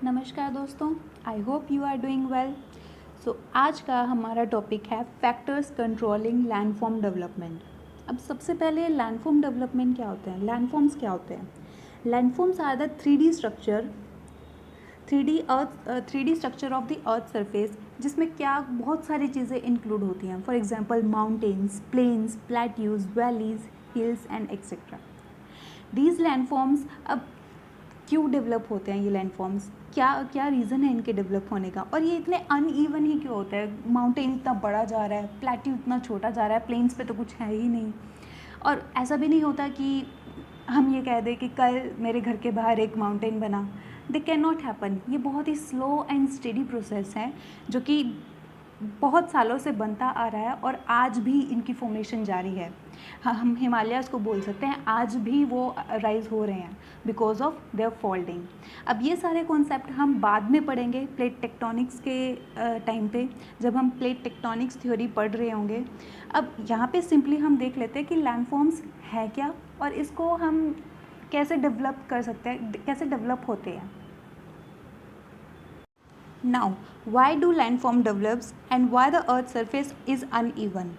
नमस्कार दोस्तों, I hope you are doing well. आज का हमारा टॉपिक है फैक्टर्स कंट्रोलिंग लैंडफॉर्म डेवलपमेंट। अब सबसे पहले लैंडफॉर्म डेवलपमेंट क्या होते हैं, लैंडफॉर्म्स क्या होते हैं। Landforms are the 3D structure 3D structure of the earth surface, जिसमें क्या बहुत सारी चीज़ें इंक्लूड होती हैं। For example mountains, plains, plateaus, valleys, hills and etcetera. These landforms अब क्यों डेवलप होते हैं, ये लैंडफॉर्म्स क्या क्या रीज़न है इनके डेवलप होने का, और ये इतने अनइवन ही क्यों होता है। माउंटेन इतना बड़ा जा रहा है, प्लेट्यू इतना छोटा जा रहा है, प्लेन्स पे तो कुछ है ही नहीं। और ऐसा भी नहीं होता कि हम ये कह दें कि कल मेरे घर के बाहर एक माउंटेन बना। They can not happen. ये बहुत ही स्लो एंड स्टेडी प्रोसेस है जो कि बहुत सालों से बनता आ रहा है और आज भी इनकी फॉर्मेशन जारी है। हम हिमालयाज़ को बोल सकते हैं, आज भी वो राइज हो रहे हैं बिकॉज ऑफ देयर फोल्डिंग। अब ये सारे कॉन्सेप्ट हम बाद में पढ़ेंगे प्लेट टेक्टोनिक्स के टाइम पे, जब हम प्लेट टेक्टोनिक्स थ्योरी पढ़ रहे होंगे। अब यहाँ पे सिंपली हम देख लेते हैं कि लैंडफॉर्म्स है क्या और इसको हम कैसे डेवलप कर सकते हैं, कैसे डेवलप होते हैं। Now, why do landform develops and why the earth surface is uneven?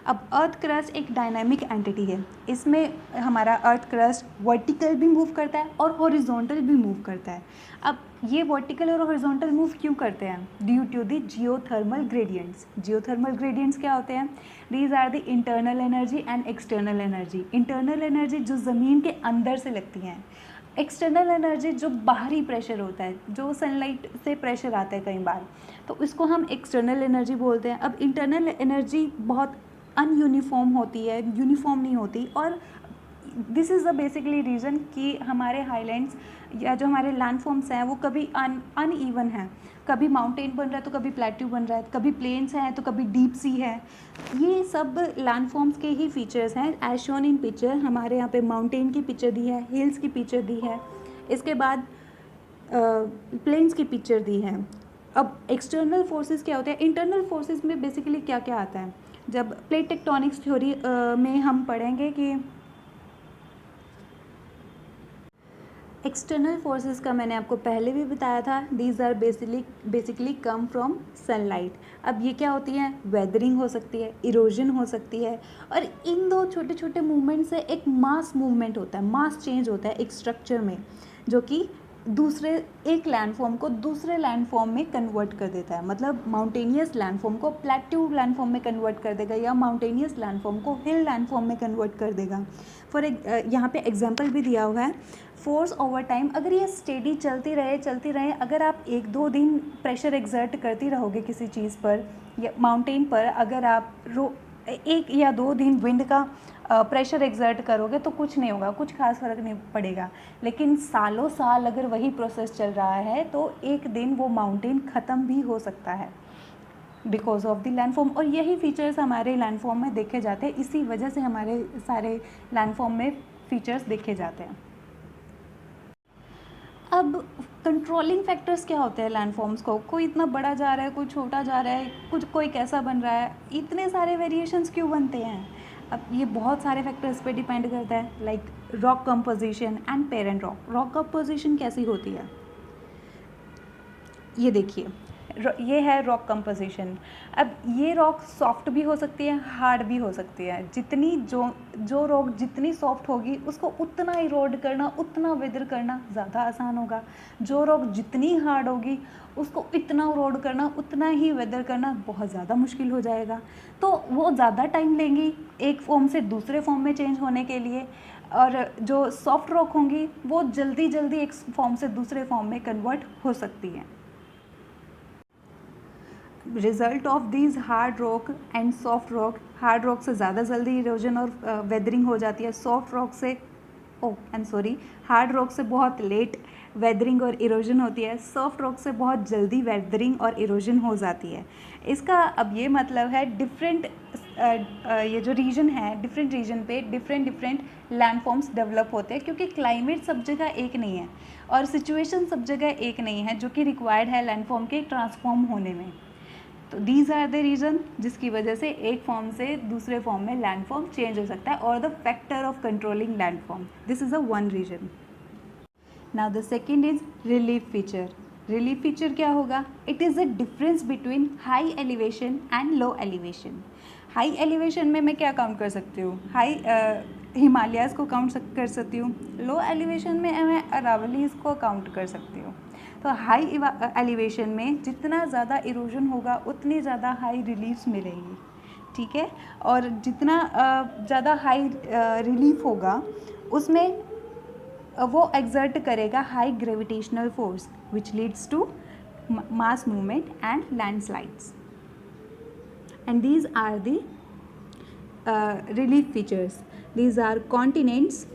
अब अर्थ क्रस्ट एक डायनामिक एंटिटी है। इसमें हमारा अर्थ क्रस्ट वर्टिकल भी मूव करता है और हॉरिजॉन्टल भी मूव करता है। अब ये वर्टिकल और हॉरिजॉन्टल मूव क्यों करते हैं? Due to the geothermal gradients. Geothermal gradients क्या होते हैं? These are the internal energy and external energy. Internal energy जो ज़मीन के अंदर से लगती हैं, एक्सटर्नल एनर्जी जो बाहरी प्रेशर होता है, जो सनलाइट से प्रेशर आता है कई बार, तो इसको हम एक्सटर्नल एनर्जी बोलते हैं। अब इंटरनल एनर्जी बहुत अनयूनिफॉर्म होती है, यूनिफॉर्म नहीं होती, और this is the basically reason कि हमारे हाईलैंड्स या जो हमारे लैंडफॉर्म्स हैं वो कभी अनइवन हैं। कभी माउंटेन बन रहा है तो कभी प्लेट्यू बन रहा है, कभी प्लेन्स हैं तो कभी डीप सी है। ये सब लैंडफॉर्म्स के ही फीचर्स हैं एज शोन इन पिक्चर। हमारे यहाँ पे माउंटेन की पिक्चर दी है, हिल्स की पिक्चर दी है, इसके बाद प्लेन्स की पिक्चर दी है। अब एक्सटर्नल फोर्सेस क्या होते हैं? इंटरनल फोर्सेस में बेसिकली क्या क्या आता है, जब प्लेट टेक्टोनिक्स थ्योरी में हम पढ़ेंगे कि एक्सटर्नल फोर्सेस का मैंने आपको पहले भी बताया था। These are basically come from sunlight. अब ये क्या होती है? वेदरिंग हो सकती है, इरोजन हो सकती है, और इन दो छोटे छोटे मूवमेंट से एक मास मूवमेंट होता है, मास चेंज होता है एक स्ट्रक्चर में, जो कि दूसरे एक लैंडफॉर्म को दूसरे लैंडफॉर्म में कन्वर्ट कर देता है। मतलब माउंटेनियस लैंडफॉर्म को प्लेट्यू लैंडफॉर्म में कन्वर्ट कर देगा, या माउंटेनियस लैंडफॉर्म को हिल लैंडफॉर्म में कन्वर्ट कर देगा। यहाँ पे एग्जांपल भी दिया हुआ है, फोर्स ओवर टाइम। अगर ये स्टेडी चलती रहे, अगर आप 1-2 दिन प्रेशर एक्सर्ट करती रहोगे किसी चीज़ पर या माउंटेन पर, अगर आप 1 या 2 दिन विंड का प्रेशर एक्सर्ट करोगे तो कुछ नहीं होगा, कुछ खास फर्क नहीं पड़ेगा। लेकिन सालों साल अगर वही प्रोसेस चल रहा है तो एक दिन वो माउंटेन ख़त्म भी हो सकता है बिकॉज ऑफ द लैंडफॉर्म। और यही फीचर्स हमारे लैंडफॉर्म में देखे जाते हैं, इसी वजह से हमारे सारे लैंडफॉर्म में फीचर्स देखे जाते हैं। अब कंट्रोलिंग फैक्टर्स क्या होते हैं लैंडफॉर्म्स को? कोई इतना बड़ा जा रहा है, कोई छोटा जा रहा है, कोई कैसा बन रहा है, इतने सारे वेरिएशंस क्यों बनते हैं? अब ये बहुत सारे फैक्टर्स पे डिपेंड करता है, like rock composition and parent rock. Rock composition कैसी होती है, ये देखिए, ये है रॉक कंपोजिशन। अब ये रॉक सॉफ्ट भी हो सकती है, हार्ड भी हो सकती है। जितनी जो रॉक जितनी सॉफ्ट होगी उसको उतना इरोड करना, उतना वेदर करना ज़्यादा आसान होगा। जो रॉक जितनी हार्ड होगी उसको इतना इरोड करना, उतना ही वेदर करना बहुत ज़्यादा मुश्किल हो जाएगा। तो वो ज़्यादा टाइम लेंगी एक फॉर्म से दूसरे फॉर्म में चेंज होने के लिए, और जो सॉफ्ट रॉक होंगी वो जल्दी एक फॉर्म से दूसरे फॉर्म में कन्वर्ट हो सकती हैं। Result of these hard rock and soft rock, hard rock से ज़्यादा जल्दी इरोजन और वेदरिंग हो जाती है, सॉफ्ट रॉक से हार्ड रॉक से बहुत लेट वेदरिंग और इरोजन होती है, सॉफ्ट रॉक से बहुत जल्दी वेदरिंग और इरोजन हो जाती है। इसका अब ये मतलब है डिफरेंट ये जो रीजन है, डिफरेंट रीजन पे डिफरेंट लैंडफॉर्म्स डेवलप होते हैं, क्योंकि क्लाइमेट सब जगह एक नहीं है और सिचुएशन सब जगह एक नहीं है जो कि रिक्वायर्ड है लैंडफॉर्म के ट्रांसफॉर्म होने में। तो दीज आर द रीज़न जिसकी वजह से एक फॉर्म से दूसरे फॉर्म में लैंडफॉर्म चेंज हो सकता है, और the factor of controlling landform, this is a one region. Now the second is relief feature. Relief feature क्या होगा? It is the difference between high elevation and low elevation. High elevation में मैं क्या count कर सकती हूँ? Himalayas को count कर सकती हूँ। लो एलिवेशन में मैं अरावलीज़ को काउंट कर सकती हूँ। तो हाई एलिवेशन में जितना ज़्यादा इरोजन होगा उतनी ज़्यादा हाई रिलीफ्स मिलेंगी, ठीक है। और जितना ज़्यादा हाई रिलीफ होगा उसमें वो एक्सर्ट करेगा high gravitational force which leads to mass movement and landslides. And these are the relief features. These are continents,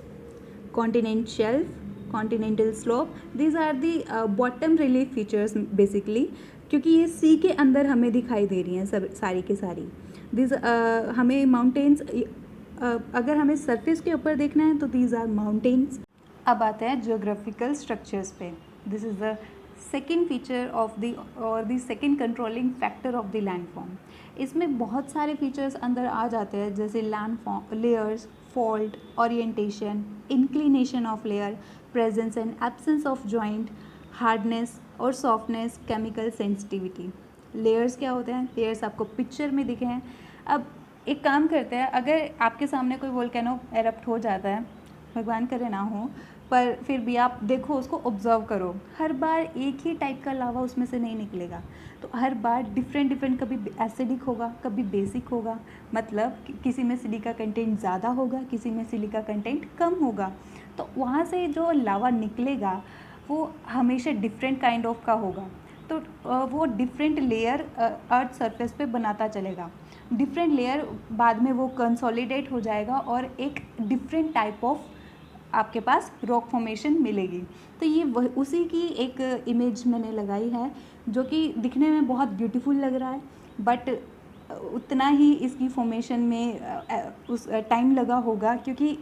continent shelf, continental slope. These are the bottom relief features basically, क्योंकि ये सी के अंदर हमें दिखाई दे रही हैं सब सारी के सारी। हमें माउंटेन्स अगर हमें सरफेस के ऊपर देखना है तो दीज आर माउंटेन्स। अब आते हैं जियोग्राफिकल स्ट्रक्चर्स पे। This is the second feature of the second controlling factor of the landform. इसमें बहुत सारे फीचर्स अंदर आ जाते हैं, जैसे landform layers, fault, orientation, inclination of layer, presence and absence of joint, hardness और सॉफ्टनेस, केमिकल सेंसिटिविटी। लेयर्स क्या होते हैं? लेयर्स आपको पिक्चर में दिखे हैं। अब एक काम करते हैं, अगर आपके सामने कोई वोल्केनो एरप्ट हो जाता है, भगवान करे ना हो, पर फिर भी आप देखो, उसको ऑब्जर्व करो, हर बार एक ही टाइप का लावा उसमें से नहीं निकलेगा। तो हर बार डिफरेंट, कभी एसिडिक होगा, कभी बेसिक होगा, मतलब किसी में सिलिका कंटेंट ज़्यादा होगा, किसी में सिलिका कंटेंट कम होगा। तो वहाँ से जो लावा निकलेगा वो हमेशा डिफरेंट काइंड ऑफ का होगा। तो वो डिफरेंट लेयर अर्थ सरफेस पे बनाता चलेगा। डिफरेंट लेयर बाद में वो कंसोलिडेट हो जाएगा और एक डिफरेंट टाइप ऑफ आपके पास रॉक फॉर्मेशन मिलेगी। तो ये उसी की एक इमेज मैंने लगाई है, जो कि दिखने में बहुत ब्यूटीफुल लग रहा है, बट उतना ही इसकी फॉर्मेशन में उस टाइम लगा होगा, क्योंकि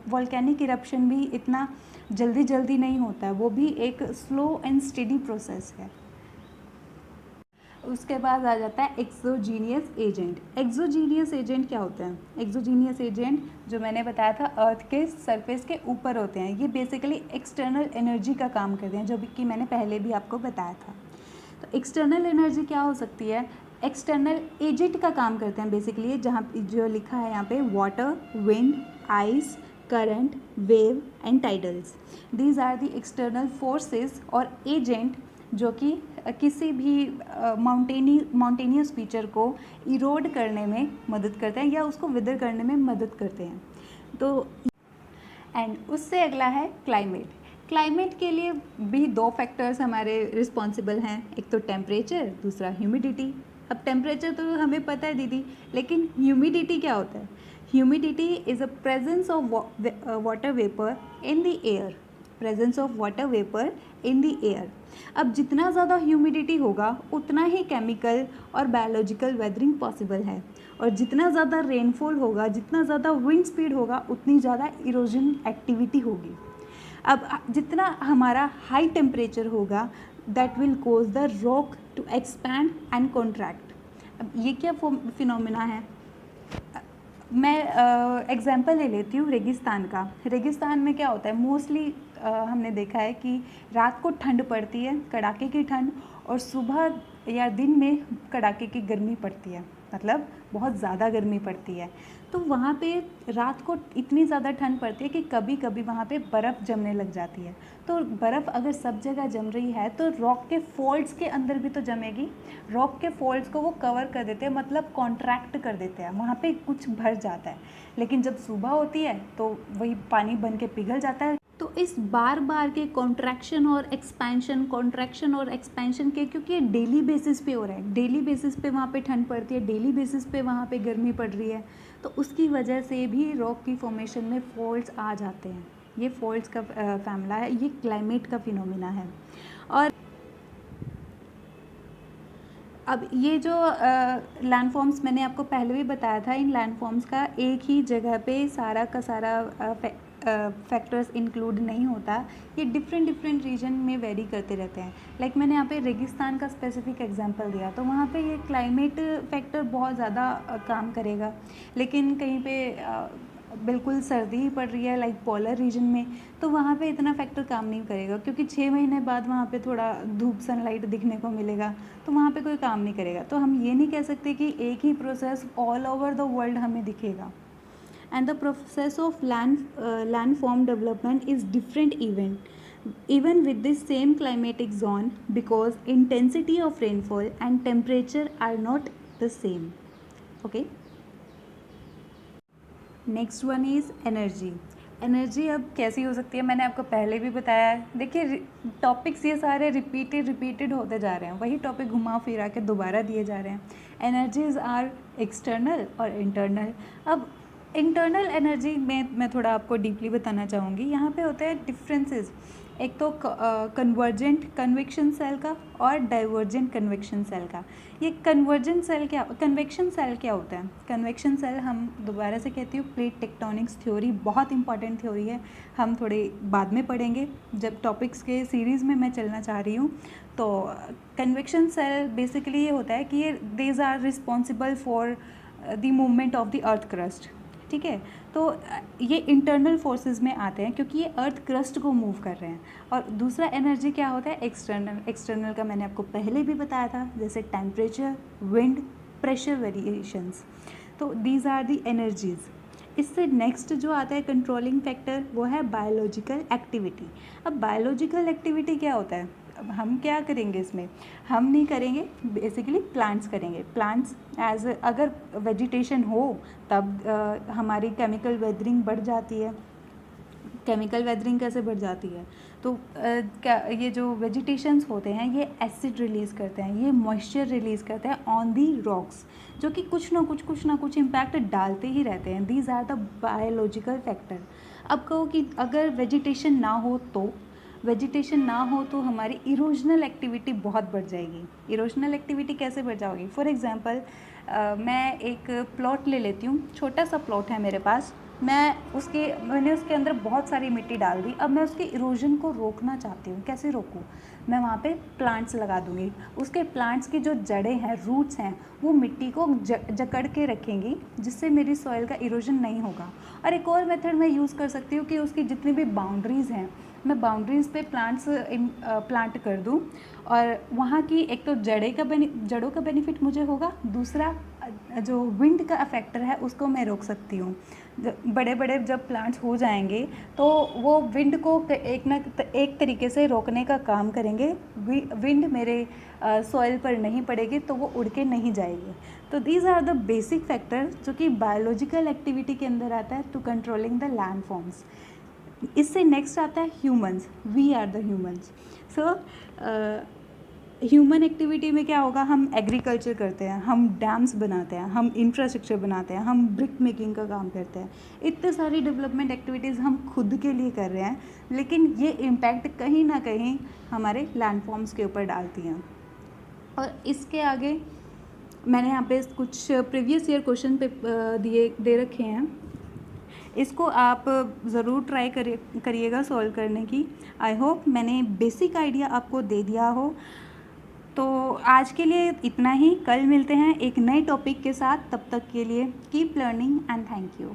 वोल्केनिक इरप्शन भी इतना जल्दी जल्दी नहीं होता है, वो भी एक स्लो एंड स्टेडी प्रोसेस है। उसके बाद आ जाता है एक्सोजीनियस एजेंट। एक्सोजीनियस एजेंट क्या होते हैं? एक्सोजीनियस एजेंट जो मैंने बताया था अर्थ के सरफेस के ऊपर होते हैं। ये बेसिकली एक्सटर्नल एनर्जी का काम करते हैं, जो कि मैंने पहले भी आपको बताया था। तो एक्सटर्नल एनर्जी क्या हो सकती है? एक्सटर्नल एजेंट का काम करते हैं बेसिकली, जहाँ जो लिखा है यहाँ पे, water, wind, ice, current, wave and tidals. These are the external forces और एजेंट जो कि किसी भी माउंटेनियस फीचर को इरोड करने में मदद करते हैं या उसको विदर करने में मदद करते हैं। तो एंड उससे अगला है क्लाइमेट। क्लाइमेट के लिए भी दो फैक्टर्स हमारे रिस्पॉन्सिबल हैं, एक तो टेम्परेचर, दूसरा ह्यूमिडिटी। अब टेम्परेचर तो हमें पता है दीदी, लेकिन ह्यूमिडिटी क्या होता है? Humidity is a presence of water vapour in the air. Presence of water vapour in the air. अब जितना ज़्यादा ह्यूमिडिटी होगा उतना ही केमिकल और बायोलॉजिकल वेदरिंग पॉसिबल है, और जितना ज़्यादा रेनफॉल होगा, जितना ज़्यादा विंड स्पीड होगा, उतनी ज़्यादा इरोजन एक्टिविटी होगी। अब जितना हमारा हाई टेम्परेचर होगा, that will cause the rock to expand and contract. अब ये क्या फिनोमिना है? मैं एग्जांपल ले लेती हूँ रेगिस्तान का। रेगिस्तान में क्या होता है? मोस्टली हमने देखा है कि रात को ठंड पड़ती है, कड़ाके की ठंड, और सुबह या दिन में कड़ाके की गर्मी पड़ती है, मतलब बहुत ज़्यादा गर्मी पड़ती है। तो वहाँ पे रात को इतनी ज़्यादा ठंड पड़ती है कि कभी कभी वहाँ पे बर्फ़ जमने लग जाती है। तो बर्फ़ अगर सब जगह जम रही है तो रॉक के फोल्ड्स के अंदर भी तो जमेगी। रॉक के फोल्ड्स को वो कवर कर देते हैं, मतलब कॉन्ट्रैक्ट कर देते हैं, वहाँ पे कुछ भर जाता है। लेकिन जब सुबह होती है तो वही पानी बन के पिघल जाता है। तो इस बार बार के कॉन्ट्रैक्शन और एक्सपेंशन के, क्योंकि ये डेली बेसिस पे हो रहा है, डेली बेसिस पे वहाँ पे ठंड पड़ती है, डेली बेसिस पे वहाँ पे गर्मी पड़ रही है, तो उसकी वजह से भी रॉक की फॉर्मेशन में फॉल्ट्स आ जाते हैं। ये फॉल्ट्स का फैमिला है, ये क्लाइमेट का फिनोमिना है। और अब ये जो लैंडफॉर्म्स मैंने आपको पहले भी बताया था, इन लैंडफॉर्म्स का एक ही जगह पे सारा का सारा फैक्टर्स इंक्लूड नहीं होता, ये डिफरेंट रीजन में वेरी करते रहते हैं। लाइक मैंने यहाँ पे रेगिस्तान का स्पेसिफिक एग्जांपल दिया, तो वहाँ पे ये क्लाइमेट फैक्टर बहुत ज़्यादा काम करेगा, लेकिन कहीं पे बिल्कुल सर्दी ही पड़ रही है लाइक पोलर रीजन में, तो वहाँ पे इतना फैक्टर काम नहीं करेगा, क्योंकि 6 महीने बाद वहाँ पे थोड़ा धूप सनलाइट दिखने को मिलेगा, तो वहाँ पे कोई काम नहीं करेगा। तो हम ये नहीं कह सकते कि एक ही process all over the world हमें दिखेगा। And the process of landform development is different even with the same climatic zone, because intensity of rainfall and temperature are not the same. Okay, next one is energy. Energy अब कैसी हो सकती है, मैंने आपको पहले भी बताया है। देखिए टॉपिक्स ये सारे रिपीटेड होते जा रहे हैं, वही टॉपिक घुमा फिरा के दोबारा दिए जा रहे हैं। एनर्जीज आर एक्सटर्नल और इंटरनल। अब इंटरनल एनर्जी में मैं थोड़ा आपको डीपली बताना चाहूँगी। यहाँ पे होते हैं डिफरेंसेस, एक तो कन्वर्जेंट कन्वेक्शन सेल का और डाइवर्जेंट कन्वेक्शन सेल का। ये कन्वर्जेंट सेल क्या, कन्वेक्शन सेल क्या होता है? कन्वेक्शन सेल, हम दोबारा से कहती हूँ, प्लेट टेक्टोनिक्स थ्योरी बहुत इंपॉर्टेंट थ्योरी है, हम थोड़े बाद में पढ़ेंगे जब टॉपिक्स के सीरीज़ में मैं चलना चाह रही हूँ। तो कन्वेक्शन सेल बेसिकली ये होता है कि ये these are responsible for the movement of the earth crust. ठीक है, तो ये इंटरनल फोर्सेस में आते हैं क्योंकि ये अर्थ क्रस्ट को मूव कर रहे हैं। और दूसरा एनर्जी क्या होता है? एक्सटर्नल। एक्सटर्नल का मैंने आपको पहले भी बताया था, जैसे टेम्परेचर, विंड, प्रेशर वेरिएशंस। तो दीज आर दी एनर्जीज़। इससे नेक्स्ट जो आता है कंट्रोलिंग फैक्टर, वो है बायोलॉजिकल एक्टिविटी। अब बायोलॉजिकल एक्टिविटी क्या होता है? अब हम क्या करेंगे इसमें? हम नहीं करेंगे, बेसिकली प्लांट्स करेंगे। प्लांट्स एज अगर वेजिटेशन हो तब हमारी केमिकल वेदरिंग बढ़ जाती है। केमिकल वेदरिंग कैसे बढ़ जाती है? तो क्या ये जो वेजिटेशंस होते हैं ये एसिड रिलीज़ करते हैं, ये मॉइस्चर रिलीज़ करते हैं ऑन दी रॉक्स, जो कि कुछ ना कुछ इम्पैक्ट डालते ही रहते हैं। These are the biological factor. अब कहो कि अगर वेजिटेशन ना हो तो हमारी इरोजनल एक्टिविटी बहुत बढ़ जाएगी। इरोजनल एक्टिविटी कैसे बढ़ जाएगी? फॉर एग्जांपल मैं एक प्लॉट ले लेती हूँ, छोटा सा प्लॉट है मेरे पास, मैंने उसके अंदर बहुत सारी मिट्टी डाल दी। अब मैं उसके इरोजन को रोकना चाहती हूँ, कैसे रोकूँ? मैं वहाँ पे प्लांट्स लगा दूँगी। उसके प्लांट्स की जो जड़ें हैं, रूट्स हैं, वो मिट्टी को जकड़ के रखेंगी, जिससे मेरी सॉइल का इरोजन नहीं होगा। और एक और मेथड मैं यूज़ कर सकती हूँ कि उसकी जितनी भी बाउंड्रीज़ हैं, मैं बाउंड्रीज़ पे प्लांट कर दूँ, और वहाँ की एक तो जड़ों का बेनिफिट मुझे होगा, दूसरा जो विंड का फैक्टर है उसको मैं रोक सकती हूँ। बड़े बड़े जब प्लांट्स हो जाएंगे तो वो विंड को एक तरीके से रोकने का काम करेंगे। विंड मेरे सॉइल पर नहीं पड़ेगी तो वो उड़ के नहीं जाएगी। तो these are the basic factor जो कि बायोलॉजिकल एक्टिविटी के अंदर आता है to controlling the land forms. इससे नेक्स्ट आता है humans. We are the humans. So human activity में क्या होगा? हम एग्रीकल्चर करते हैं, हम डैम्स बनाते हैं, हम इंफ्रास्ट्रक्चर बनाते हैं, हम ब्रिक मेकिंग का काम करते हैं। इतने सारी डेवलपमेंट एक्टिविटीज़ हम खुद के लिए कर रहे हैं, लेकिन ये इम्पैक्ट कहीं ना कहीं हमारे लैंडफॉर्म्स के ऊपर डालती हैं। और इसके आगे मैंने यहाँ पे कुछ प्रीवियस ईयर क्वेश्चन पे दे रखे हैं, इसको आप ज़रूर ट्राई करिएगा सॉल्व करने की। आई होप मैंने बेसिक आइडिया आपको दे दिया हो। तो आज के लिए इतना ही, कल मिलते हैं एक नए टॉपिक के साथ। तब तक के लिए keep learning and thank you.